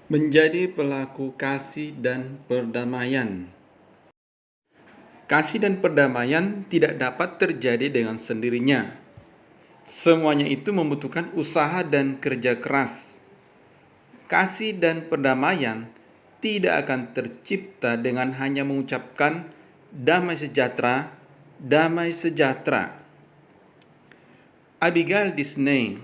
Menjadi pelaku kasih dan perdamaian. Kasih dan perdamaian tidak dapat terjadi dengan sendirinya. Semuanya itu membutuhkan usaha dan kerja keras. Kasih dan perdamaian tidak akan tercipta dengan hanya mengucapkan damai sejahtera, damai sejahtera. Abigail Disney,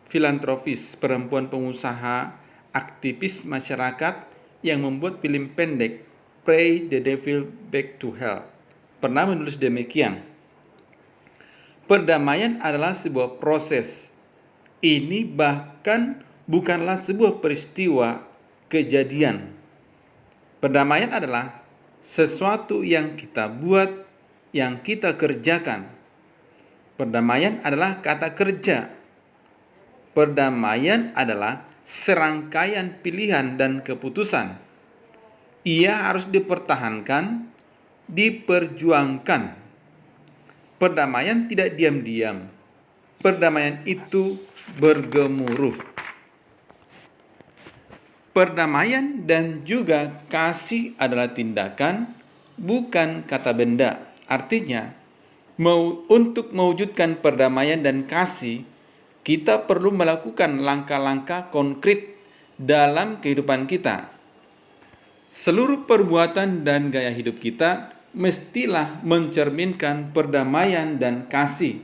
filantropis, perempuan pengusaha, aktivis masyarakat yang membuat film pendek Pray the Devil Back to Hell, pernah menulis demikian. Perdamaian adalah sebuah proses. Ini bahkan bukanlah sebuah peristiwa kejadian. Perdamaian adalah sesuatu yang kita buat, yang kita kerjakan. Perdamaian adalah kata kerja. Perdamaian adalah serangkaian pilihan dan keputusan. Ia harus dipertahankan, diperjuangkan. Perdamaian tidak diam-diam. Perdamaian itu bergemuruh. Perdamaian dan juga kasih adalah tindakan, bukan kata benda. Artinya, untuk mewujudkan perdamaian dan kasih, kita perlu melakukan langkah-langkah konkret dalam kehidupan kita. Seluruh perbuatan dan gaya hidup kita mestilah mencerminkan perdamaian dan kasih,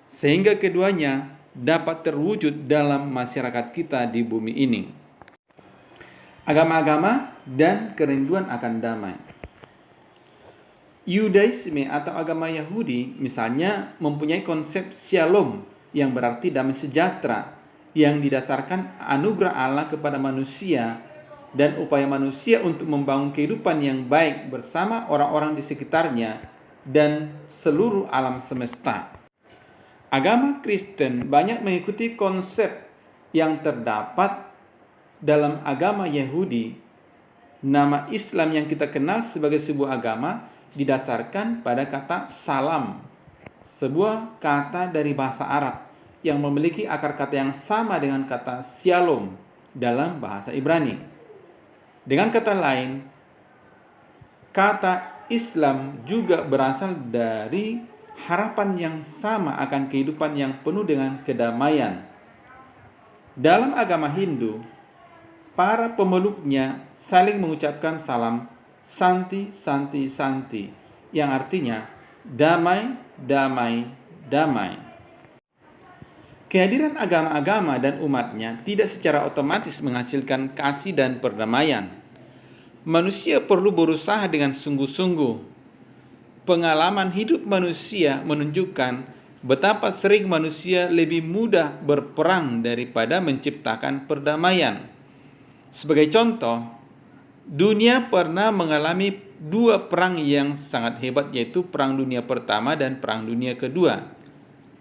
sehingga keduanya dapat terwujud dalam masyarakat kita di bumi ini. Agama-agama dan kerinduan akan damai. Yudaisme atau agama Yahudi misalnya mempunyai konsep shalom yang berarti damai sejahtera yang didasarkan anugerah Allah kepada manusia dan upaya manusia untuk membangun kehidupan yang baik bersama orang-orang di sekitarnya dan seluruh alam semesta. Agama Kristen banyak mengikuti konsep yang terdapat dalam agama Yahudi. Nama Islam yang kita kenal sebagai sebuah agama didasarkan pada kata salam, sebuah kata dari bahasa Arab yang memiliki akar kata yang sama dengan kata shalom dalam bahasa Ibrani. Dengan kata lain, kata Islam juga berasal dari harapan yang sama akan kehidupan yang penuh dengan kedamaian. Dalam agama Hindu, para pemeluknya saling mengucapkan salam Santi, Santi, Santi, yang artinya damai, damai, damai. Kehadiran agama-agama dan umatnya tidak secara otomatis menghasilkan kasih dan perdamaian. Manusia perlu berusaha dengan sungguh-sungguh. Pengalaman hidup manusia menunjukkan betapa sering manusia lebih mudah berperang daripada menciptakan perdamaian. Sebagai contoh, dunia pernah mengalami dua perang yang sangat hebat, yaitu Perang Dunia Pertama dan Perang Dunia Kedua.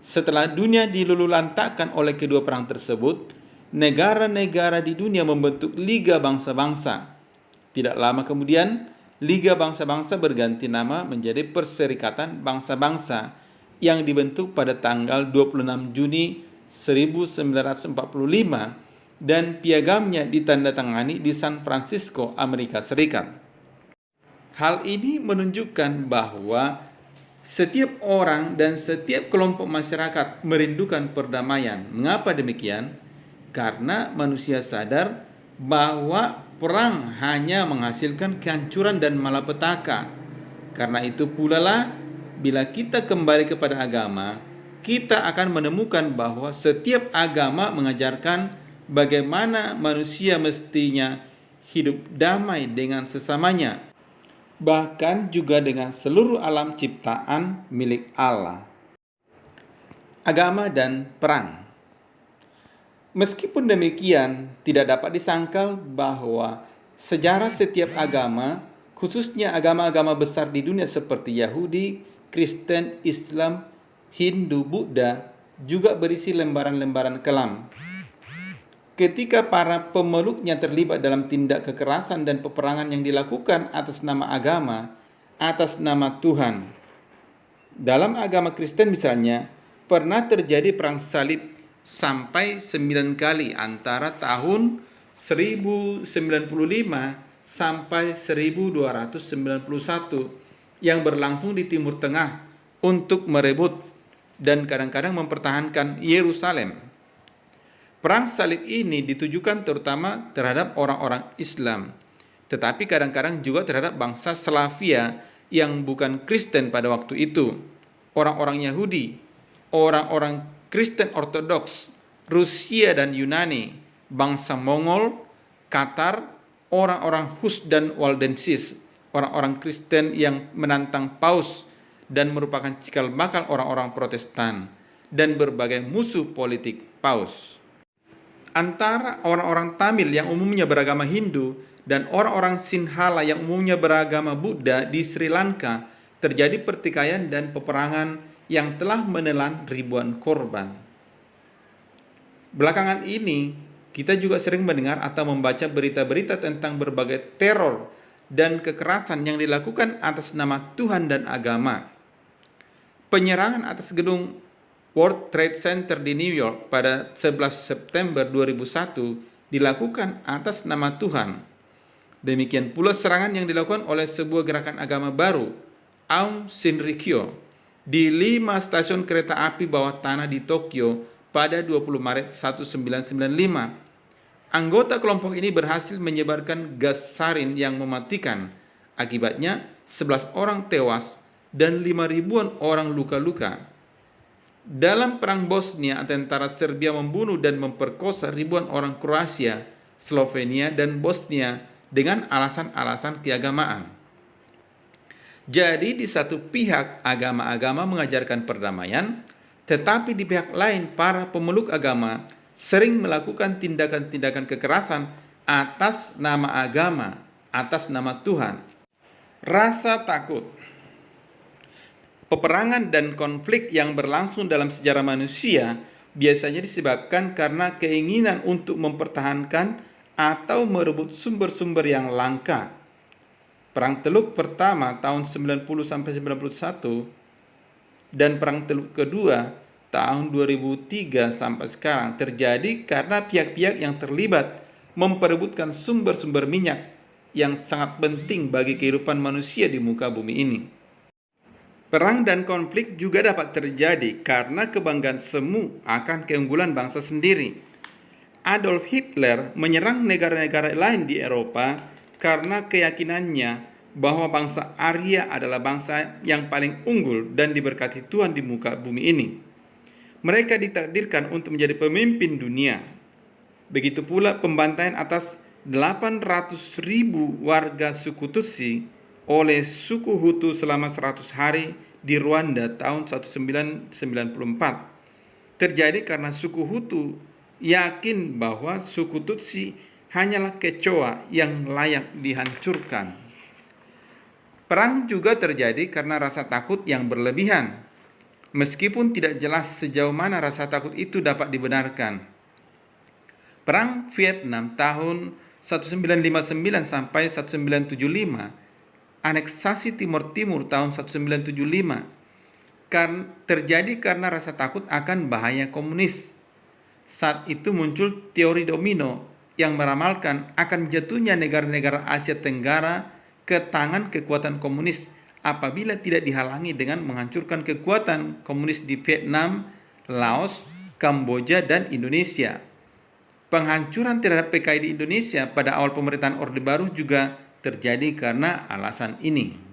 Setelah dunia dilululantakkan oleh kedua perang tersebut, negara-negara di dunia membentuk Liga Bangsa-Bangsa. Tidak lama kemudian, Liga Bangsa-Bangsa berganti nama menjadi Perserikatan Bangsa-Bangsa yang dibentuk pada tanggal 26 Juni 1945 dan piagamnya ditandatangani di San Francisco, Amerika Serikat. Hal ini menunjukkan bahwa setiap orang dan setiap kelompok masyarakat merindukan perdamaian. Mengapa demikian? Karena manusia sadar bahwa perang hanya menghasilkan kehancuran dan malapetaka. Karena itu pula lah, bila kita kembali kepada agama, kita akan menemukan bahwa setiap agama mengajarkan bagaimana manusia mestinya hidup damai dengan sesamanya, bahkan juga dengan seluruh alam ciptaan milik Allah. Agama dan perang. Meskipun demikian, tidak dapat disangkal bahwa sejarah setiap agama, khususnya agama-agama besar di dunia seperti Yahudi, Kristen, Islam, Hindu, Buddha, juga berisi lembaran-lembaran kelam. Ketika para pemeluknya terlibat dalam tindak kekerasan dan peperangan yang dilakukan atas nama agama, atas nama Tuhan. Dalam agama Kristen misalnya, pernah terjadi perang salib sampai 9 kali antara tahun 1095 sampai 1291 yang berlangsung di Timur Tengah untuk merebut dan kadang-kadang mempertahankan Yerusalem. Perang salib ini ditujukan terutama terhadap orang-orang Islam, tetapi kadang-kadang juga terhadap bangsa Slavia yang bukan Kristen pada waktu itu, orang-orang Yahudi, orang-orang Kristen Ortodoks, Rusia dan Yunani, bangsa Mongol, Qatar, orang-orang Hus dan Waldensis, orang-orang Kristen yang menantang Paus dan merupakan cikal bakal orang-orang Protestan, dan berbagai musuh politik Paus. Antara orang-orang Tamil yang umumnya beragama Hindu dan orang-orang Sinhala yang umumnya beragama Buddha di Sri Lanka terjadi pertikaian dan peperangan yang telah menelan ribuan korban. Belakangan ini, kita juga sering mendengar atau membaca berita-berita tentang berbagai teror dan kekerasan yang dilakukan atas nama Tuhan dan agama. Penyerangan atas gedung World Trade Center di New York pada 11 September 2001 dilakukan atas nama Tuhan. Demikian pula serangan yang dilakukan oleh sebuah gerakan agama baru, Aum Shinrikyo, di 5 stasiun kereta api bawah tanah di Tokyo pada 20 Maret 1995. Anggota kelompok ini berhasil menyebarkan gas sarin yang mematikan. Akibatnya 11 orang tewas dan 5.000-an orang luka-luka. Dalam perang Bosnia, tentara Serbia membunuh dan memperkosa ribuan orang Kroasia, Slovenia, dan Bosnia dengan alasan-alasan keagamaan. Jadi di satu pihak agama-agama mengajarkan perdamaian, tetapi di pihak lain para pemeluk agama sering melakukan tindakan-tindakan kekerasan atas nama agama, atas nama Tuhan. Rasa takut. Peperangan dan konflik yang berlangsung dalam sejarah manusia biasanya disebabkan karena keinginan untuk mempertahankan atau merebut sumber-sumber yang langka. Perang Teluk pertama tahun 90-91 dan Perang Teluk kedua tahun 2003 sampai sekarang terjadi karena pihak-pihak yang terlibat memperebutkan sumber-sumber minyak yang sangat penting bagi kehidupan manusia di muka bumi ini. Perang dan konflik juga dapat terjadi karena kebanggaan semu akan keunggulan bangsa sendiri. Adolf Hitler menyerang negara-negara lain di Eropa karena keyakinannya bahwa bangsa Arya adalah bangsa yang paling unggul dan diberkati Tuhan di muka bumi ini. Mereka ditakdirkan untuk menjadi pemimpin dunia. Begitu pula pembantaian atas 800.000 warga suku Tutsi oleh suku Hutu selama 100 hari di Rwanda tahun 1994. Terjadi karena suku Hutu yakin bahwa suku Tutsi hanyalah kecoa yang layak dihancurkan. Perang juga terjadi karena rasa takut yang berlebihan, meskipun tidak jelas sejauh mana rasa takut itu dapat dibenarkan. Perang Vietnam tahun 1959 sampai 1975, aneksasi Timur Timur tahun 1975 terjadi karena rasa takut akan bahaya komunis. Saat itu muncul teori domino yang meramalkan akan jatuhnya negara-negara Asia Tenggara ke tangan kekuatan komunis apabila tidak dihalangi dengan menghancurkan kekuatan komunis di Vietnam, Laos, Kamboja, dan Indonesia. Penghancuran terhadap PKI di Indonesia pada awal pemerintahan Orde Baru juga terjadi karena alasan ini.